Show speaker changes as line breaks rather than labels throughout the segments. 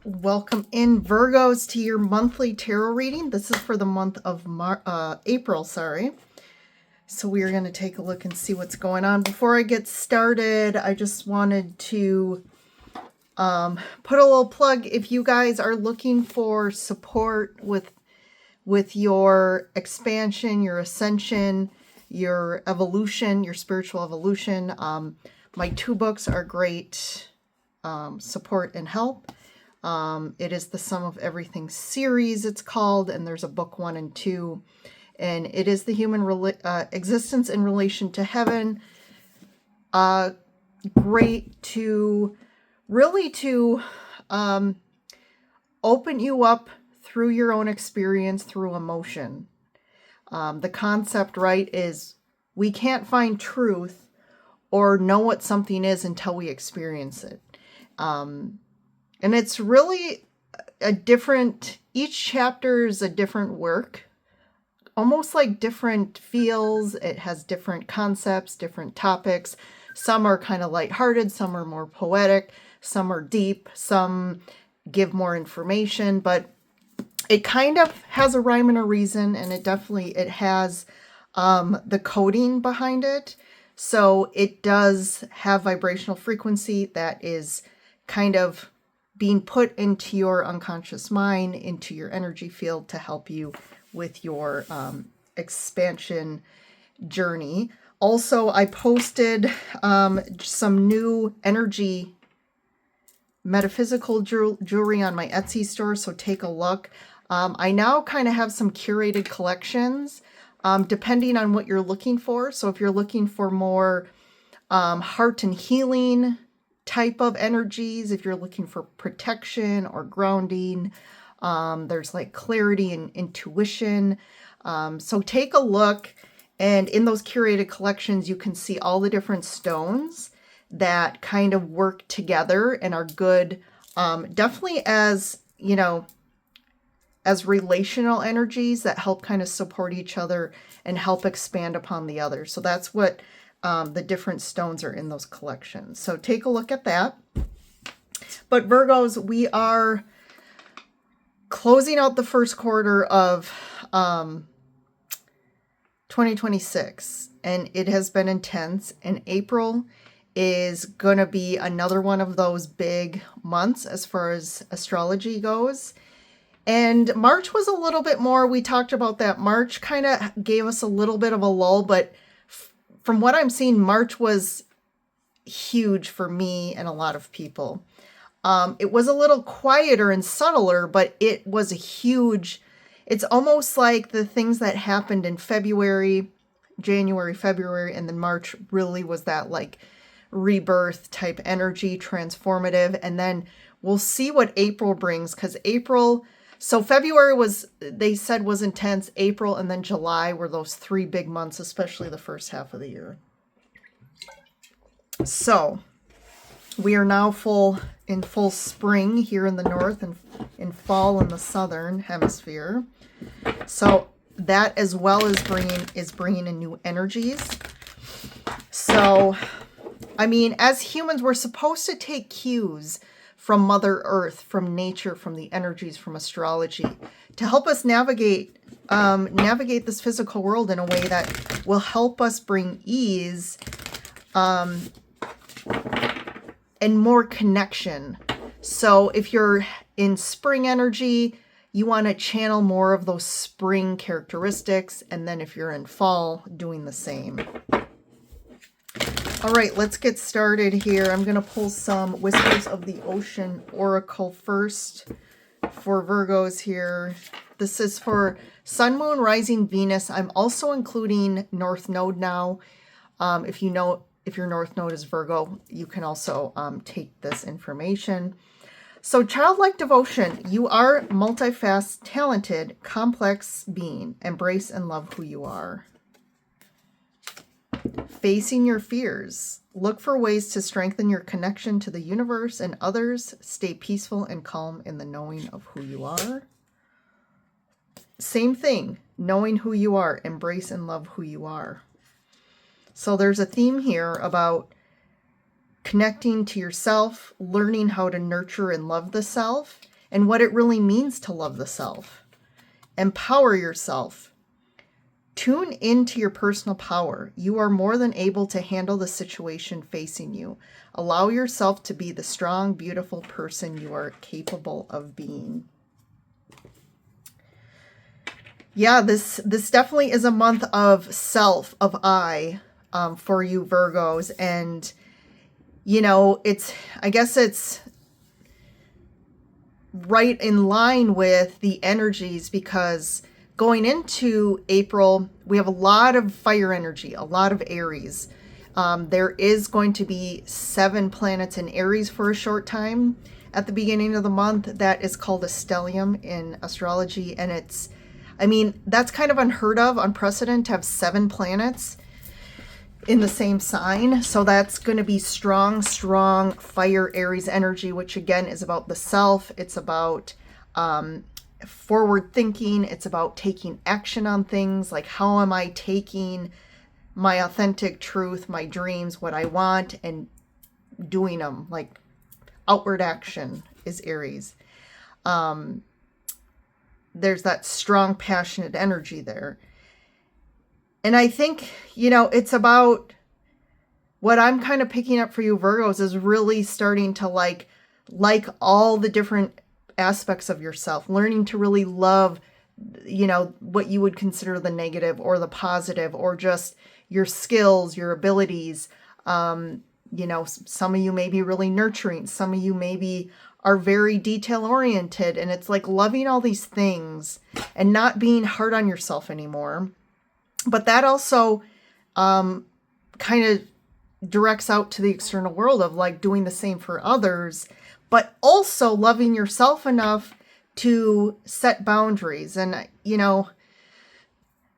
Welcome in, Virgos, to your monthly tarot reading. This is for the month of April, sorry. So we are going to take a look and see what's going on. Before I get started, I just wanted to put a little plug. If you guys are looking for support with your expansion, your ascension, your evolution, your spiritual evolution, my 2 books are great support and help. It is the Sum of Everything series, it's called, and there's a book 1 and 2, and it is the human existence in relation to heaven. Great to really to open you up through your own experience, through emotion. The concept, right, is we can't find truth or know what something is until we experience it. And it's really a different, each chapter is a different work, almost like different feels. It has different concepts, different topics. Some are kind of lighthearted, some are more poetic, some are deep, some give more information, but it kind of has a rhyme and a reason, and it has the coding behind it. So it does have vibrational frequency that is kind of being put into your unconscious mind, into your energy field to help you with your expansion journey. Also, I posted some new energy metaphysical jewelry on my Etsy store, so take a look. I now kind of have some curated collections depending on what you're looking for. So if you're looking for more heart and healing type of energies, if you're looking for protection or grounding, there's like clarity and intuition. So take a look, and in those curated collections you can see all the different stones that kind of work together and are good, definitely as, you know, as relational energies that help kind of support each other and help expand upon the other. So that's what the different stones are in those collections. So take a look at that. But Virgos, we are closing out the first quarter of 2026, and it has been intense. And April is going to be another one of those big months as far as astrology goes. And March was a little bit more, we talked about that. March kind of gave us a little bit of a lull, but from what I'm seeing, March was huge for me and a lot of people. It was a little quieter and subtler, but it was a huge, it's almost like the things that happened in February, January, February, and then March really was that like rebirth type energy, transformative. And then we'll see what April brings, because April, so February was, they said, was intense. April and then July were those 3 big months, especially the first half of the year. So we are now in full spring here in the north and in fall in the southern hemisphere. So that as well as bringing in new energies. So, I mean, as humans, we're supposed to take cues from Mother Earth, from nature, from the energies, from astrology, to help us navigate this physical world in a way that will help us bring ease and more connection. So if you're in spring energy, you want to channel more of those spring characteristics, and then if you're in fall, doing the same. All right, let's get started here. I'm going to pull some Whispers of the Ocean Oracle first for Virgos here. This is for Sun, Moon, Rising, Venus. I'm also including North Node now. If your North Node is Virgo, you can also take this information. So childlike devotion. You are multifaceted, talented, complex being. Embrace and love who you are. Facing your fears. Look for ways to strengthen your connection to the universe and others. Stay peaceful and calm in the knowing of who you are. Same thing, knowing who you are. Embrace and love who you are. So there's a theme here about connecting to yourself, learning how to nurture and love the self, and what it really means to love the self. Empower yourself. Tune into your personal power. You are more than able to handle the situation facing you. Allow yourself to be the strong, beautiful person you are capable of being. Yeah, this definitely is a month of self, of I, for you Virgos. And, you know, I guess it's right in line with the energies, because going into April, we have a lot of fire energy, a lot of Aries. There is going to be 7 planets in Aries for a short time at the beginning of the month. That is called a stellium in astrology. And that's kind of unheard of, unprecedented to have 7 planets in the same sign. So that's going to be strong fire Aries energy, which again is about the self. It's about forward thinking. It's about taking action on things, like how am I taking my authentic truth, my dreams, what I want, and doing them. Like outward action is Aries. There's that strong, passionate energy there. And I think, it's about what I'm kind of picking up for you Virgos is really starting to like all the different aspects of yourself, learning to really love, what you would consider the negative or the positive, or just your skills, your abilities. Some of you may be really nurturing. Some of you maybe are very detail oriented, and it's like loving all these things and not being hard on yourself anymore. But that also kind of directs out to the external world of like doing the same for others, but also loving yourself enough to set boundaries. And,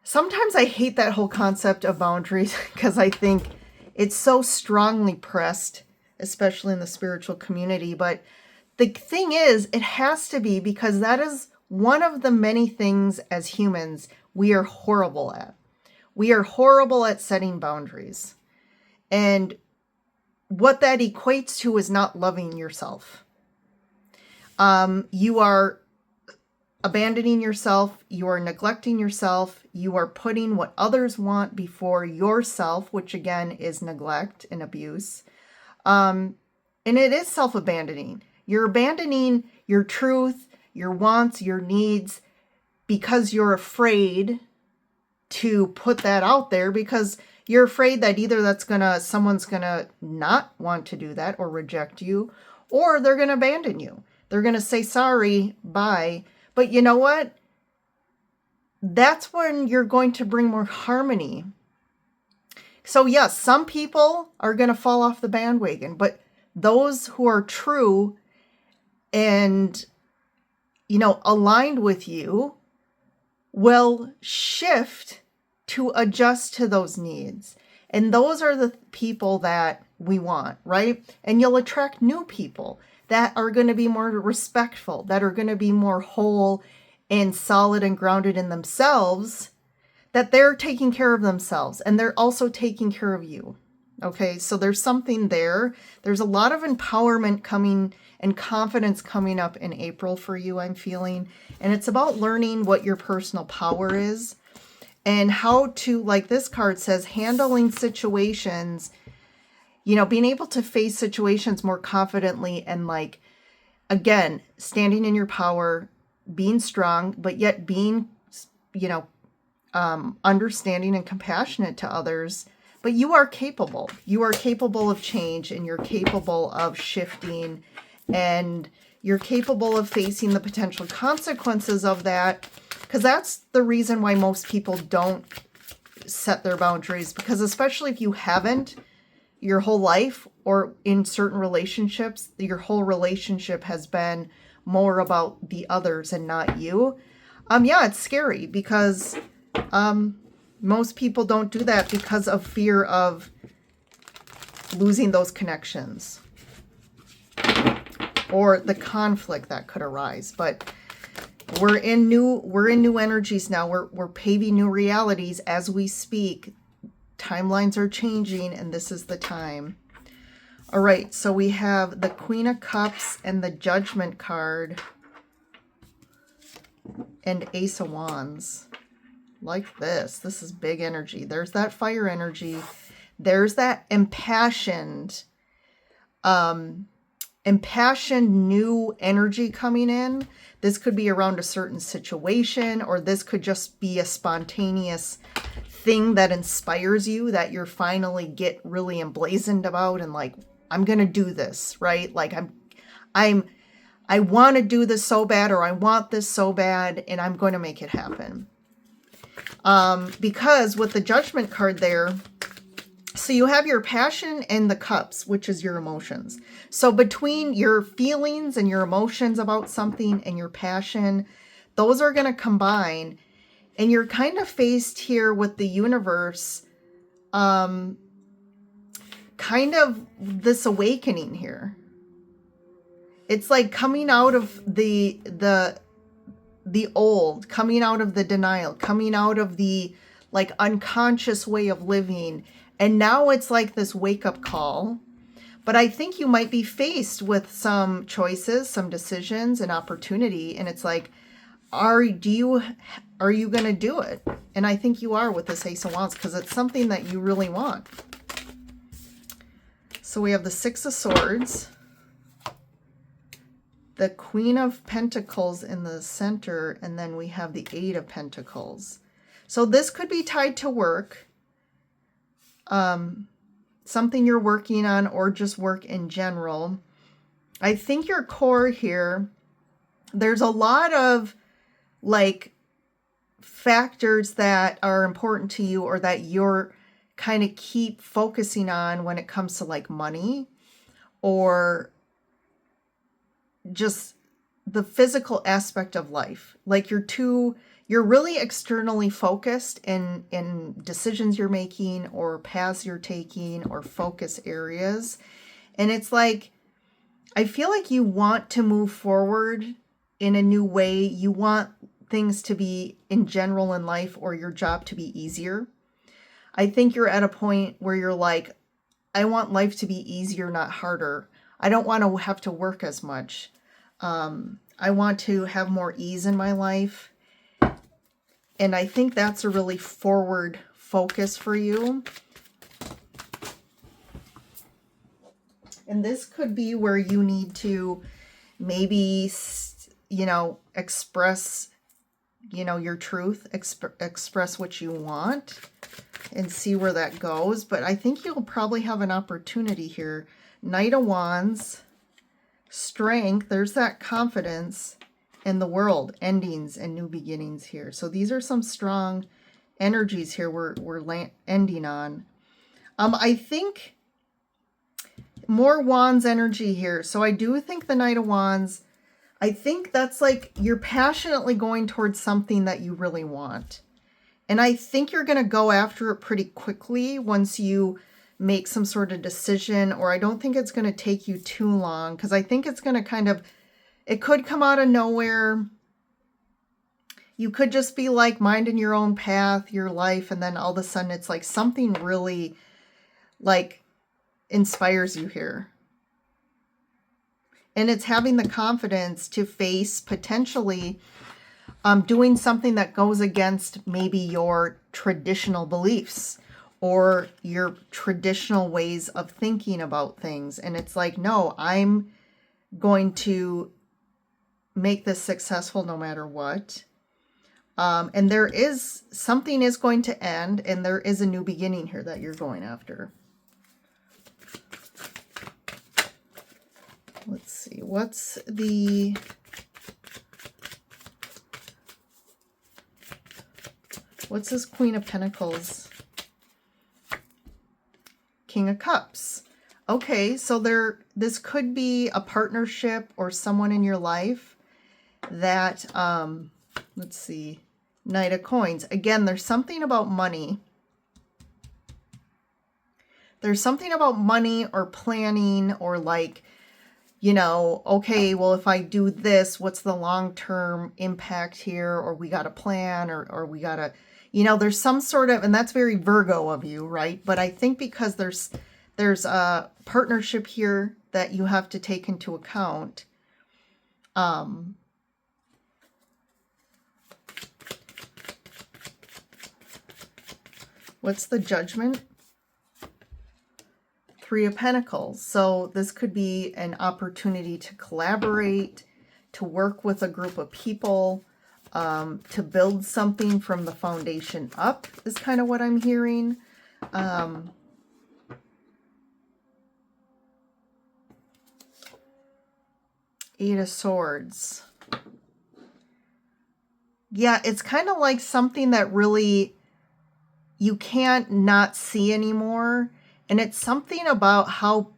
sometimes I hate that whole concept of boundaries because I think it's so strongly pressed, especially in the spiritual community. But the thing is, it has to be, because that is one of the many things as humans we are horrible at. We are horrible at setting boundaries. And what that equates to is not loving yourself. You are abandoning yourself. You are neglecting yourself. You are putting what others want before yourself, which again is neglect and abuse. And it is self-abandoning. You're abandoning your truth, your wants, your needs, because you're afraid to put that out there, because you're afraid that either someone's gonna not want to do that or reject you, or they're gonna abandon you. They're gonna say sorry, bye. But you know what? That's when you're going to bring more harmony. So yes, some people are gonna fall off the bandwagon, but those who are true and aligned with you will shift to adjust to those needs. And those are the people that we want, right? And you'll attract new people that are going to be more respectful, that are going to be more whole and solid and grounded in themselves, that they're taking care of themselves and they're also taking care of you. Okay, so there's something there. There's a lot of empowerment coming and confidence coming up in April for you, I'm feeling. And it's about learning what your personal power is and how to, like this card says, handling situations, being able to face situations more confidently and again, standing in your power, being strong, but yet being, understanding and compassionate to others. But you are capable. You are capable of change, and you're capable of shifting, and you're capable of facing the potential consequences of that, because that's the reason why most people don't set their boundaries, because especially if you haven't your whole life, or in certain relationships, your whole relationship has been more about the others and not you. It's scary, because most people don't do that because of fear of losing those connections or the conflict that could arise. But we're in new energies now. We're paving new realities as we speak. Timelines are changing, and this is the time. All right, so we have the Queen of Cups and the Judgment card. and Ace of Wands. Like this. This is big energy. There's that fire energy. There's that impassioned new energy coming in. This could be around a certain situation, or this could just be a spontaneous thing that inspires you, that you're finally get really emblazoned about and like, I'm going to do this, right? Like I want to do this so bad, or I want this so bad, and I'm going to make it happen. Because with the Judgment card there, so you have your passion and the cups, which is your emotions. So between your feelings and your emotions about something and your passion, those are going to combine. And you're kind of faced here with the universe, kind of this awakening here. It's like coming out of the old, coming out of the denial, coming out of the like unconscious way of living. And now it's like this wake-up call. But I think you might be faced with some choices, some decisions, and opportunity. And it's like, are you going to do it? And I think you are with this Ace of Wands, because it's something that you really want. So we have the Six of Swords, the Queen of Pentacles in the center, and then we have the Eight of Pentacles. So this could be tied to work, something you're working on, or just work in general. I think your core here, there's a lot of like factors that are important to you, or that you're kind of keep focusing on when it comes to like money, or just the physical aspect of life. Like you're really externally focused in decisions you're making, or paths you're taking, or focus areas. And it's like, I feel like you want to move forward in a new way. You want things to be in general in life, or your job to be easier. I think you're at a point where you're like, I want life to be easier, not harder. I don't want to have to work as much. I want to have more ease in my life. And I think that's a really forward focus for you. And this could be where you need to maybe, express, your truth, express what you want, and see where that goes. But I think you'll probably have an opportunity here. Knight of Wands, Strength, there's that confidence in the world, endings and new beginnings here. So these are some strong energies here we're ending on. I think more Wands energy here. So I do think the Knight of Wands, I think that's like you're passionately going towards something that you really want. And I think you're going to go after it pretty quickly once you make some sort of decision, or I don't think it's going to take you too long, because I think it's going to it could come out of nowhere. You could just be like minding your own path, your life, and then all of a sudden it's like something really like inspires you here. And it's having the confidence to face potentially doing something that goes against maybe your traditional beliefs or your traditional ways of thinking about things. And it's like, no, I'm going to make this successful no matter what. And something is going to end, and there is a new beginning here that you're going after. Let's see, what's this Queen of Pentacles? King of Cups. Okay, so this could be a partnership or someone in your life that, let's see, Knight of Coins. Again, there's something about money. There's something about money or planning, or like, okay, well, if I do this, what's the long-term impact here? Or we got a plan, or we got to, there's some sort of, and that's very Virgo of you, right? But I think because there's a partnership here that you have to take into account. What's the Judgment? Three of Pentacles. So this could be an opportunity to collaborate, to work with a group of people, to build something from the foundation up is kind of what I'm hearing. Eight of Swords. Yeah, it's kind of like something that really you can't not see anymore. And it's something about how,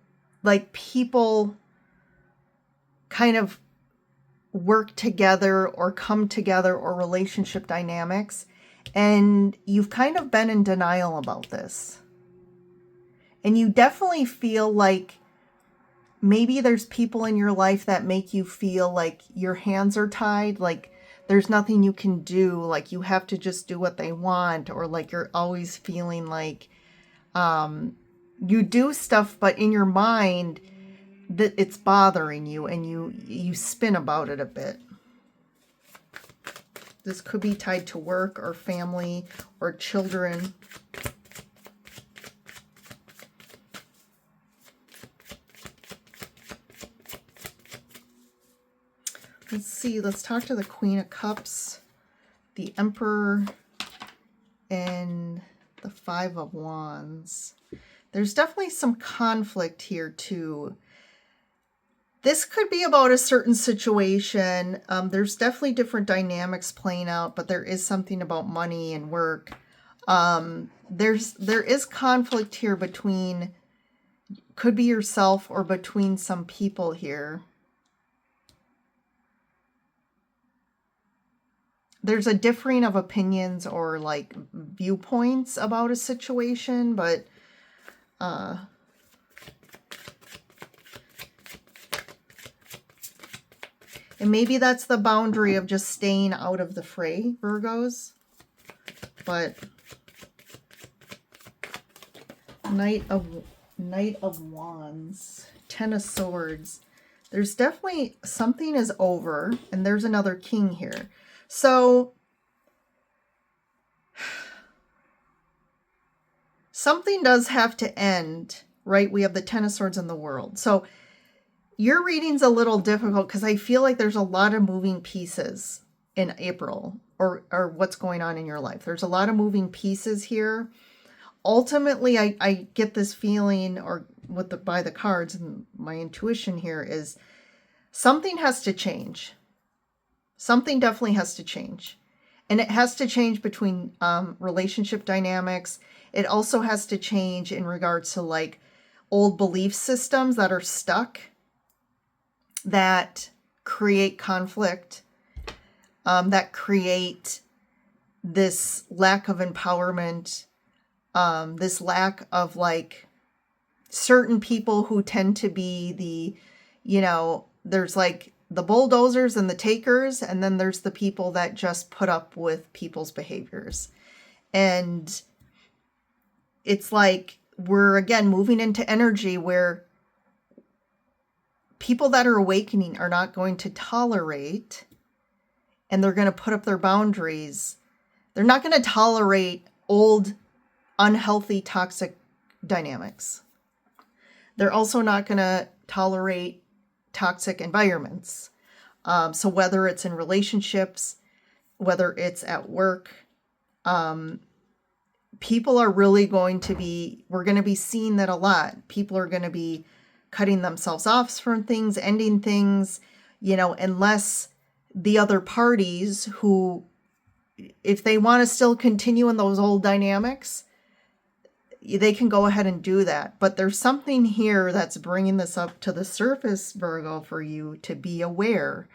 like, people kind of work together or come together, or relationship dynamics. And you've kind of been in denial about this. And you definitely feel like maybe there's people in your life that make you feel like your hands are tied, like there's nothing you can do, like you have to just do what they want, or like you're always feeling like you do stuff, but in your mind that it's bothering you, and you spin about it a bit. This could be tied to work or family or children. Let's see, let's talk to the Queen of Cups, the Emperor, and the Five of Wands. There's definitely some conflict here too. This could be about a certain situation. There's definitely different dynamics playing out, but there is something about money and work. There is conflict here between, could be yourself or between some people here. There's a differing of opinions or like viewpoints about a situation, but and maybe that's the boundary of just staying out of the fray, Virgos. But Knight of Wands, Ten of Swords. There's definitely something is over, and there's another king here. So something does have to end, right? We have the Ten of Swords in the World. So your reading's a little difficult because I feel like there's a lot of moving pieces in April, or what's going on in your life. There's a lot of moving pieces here. Ultimately, I get this feeling, or by the cards, and my intuition here is something has to change. Something definitely has to change. And it has to change between relationship dynamics. It also has to change in regards to like old belief systems that are stuck, that create conflict, that create this lack of empowerment, this lack of like certain people who tend to be the, there's like the bulldozers and the takers, and then there's the people that just put up with people's behaviors. And it's like we're again moving into energy where people that are awakening are not going to tolerate, and they're going to put up their boundaries. They're not going to tolerate old, unhealthy, toxic dynamics. They're also not going to tolerate toxic environments. So whether it's in relationships, whether it's at work, people are really going to be, we're going to be seeing that a lot. People are going to be cutting themselves off from things, ending things, unless the other parties who, if they want to still continue in those old dynamics, they can go ahead and do that. But there's something here that's bringing this up to the surface, Virgo, for you to be aware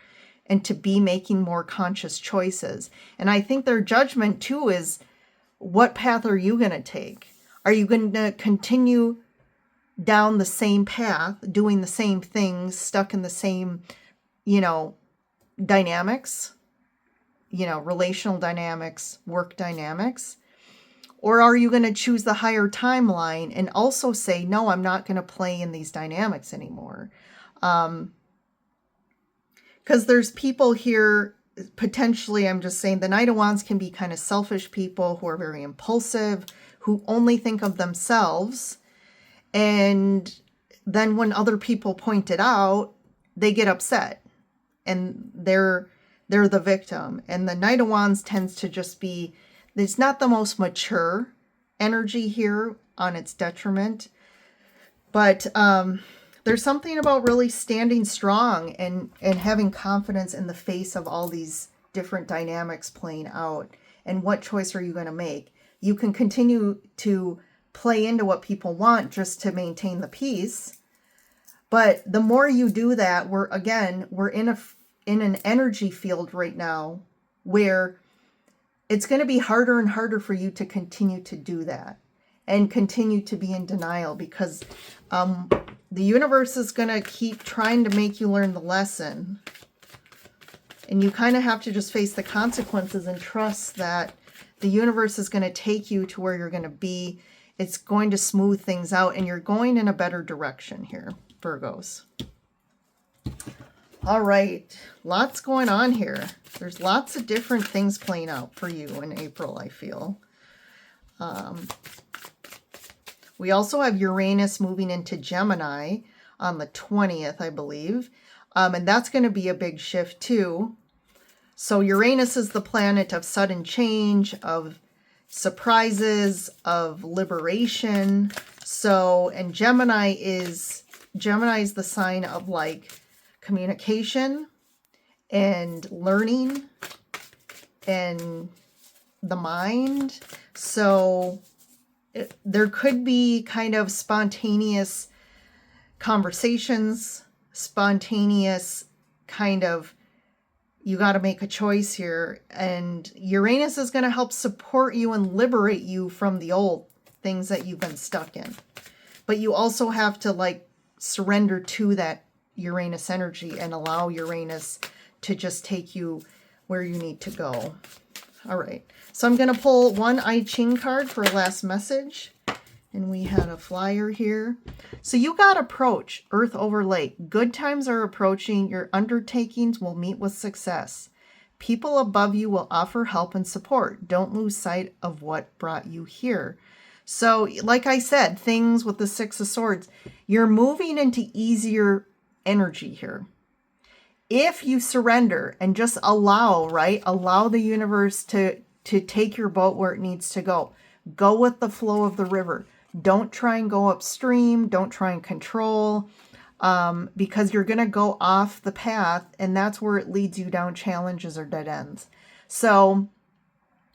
and to be making more conscious choices. And I think their judgment too is, what path are you going to take? Are you going to continue down the same path, doing the same things, stuck in the same, dynamics, relational dynamics, work dynamics? Or are you going to choose the higher timeline and also say, no, I'm not going to play in these dynamics anymore? Because there's people here, potentially, I'm just saying, the Knight of Wands can be kind of selfish people who are very impulsive, who only think of themselves. And then when other people point it out, they get upset and they're the victim. And the Knight of Wands tends to just be, it's not the most mature energy here on its detriment. But there's something about really standing strong and having confidence in the face of all these different dynamics playing out. And what choice are you going to make? You can continue to play into what people want just to maintain the peace. But the more you do that, we're in an energy field right now where it's going to be harder and harder for you to continue to do that and continue to be in denial, because the universe is going to keep trying to make you learn the lesson. And you kind of have to just face the consequences and trust that the universe is going to take you to where you're going to be. It's going to smooth things out, and you're going in a better direction here, Virgos. All right, lots going on here. There's lots of different things playing out for you in April, I feel. We also have Uranus moving into Gemini on the 20th, I believe. And that's going to be a big shift too. So Uranus is the planet of sudden change, of surprises, of liberation. So, and Gemini is the sign of like communication and learning and the mind. So there could be kind of spontaneous conversations, spontaneous kind of, you got to make a choice here. And Uranus is going to help support you and liberate you from the old things that you've been stuck in. But you also have to like surrender to that Uranus energy and allow Uranus to just take you where you need to go. All right. So I'm going to pull one I Ching card for a last message. And we had a flyer here. So you got approach, Earth over Lake. Good times are approaching. Your undertakings will meet with success. People above you will offer help and support. Don't lose sight of what brought you here. So like I said, things with the Six of Swords, you're moving into easier energy here. If you surrender and just allow, right? Allow the universe to take your boat where it needs to go. Go with the flow of the river. Don't try and go upstream. Don't try and control, because you're going to go off the path, and that's where it leads you down challenges or dead ends. So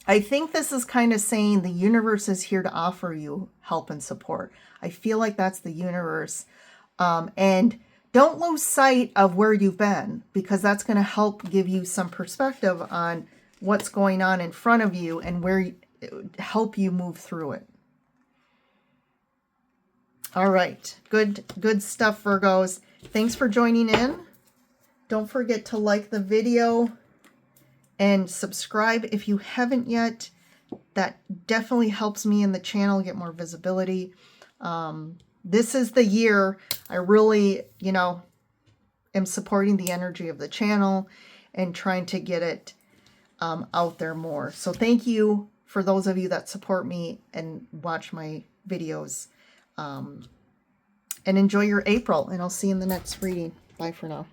I think this is kind of saying the universe is here to offer you help and support. I feel like that's the universe. And don't lose sight of where you've been, because that's going to help give you some perspective on what's going on in front of you and where help you move through it. All right. Good stuff, Virgos. Thanks for joining in. Don't forget to like the video and subscribe if you haven't yet. That definitely helps me and the channel get more visibility. This is the year I really, am supporting the energy of the channel and trying to get it out there more. So thank you for those of you that support me and watch my videos. And enjoy your April, and I'll see you in the next reading. Bye for now.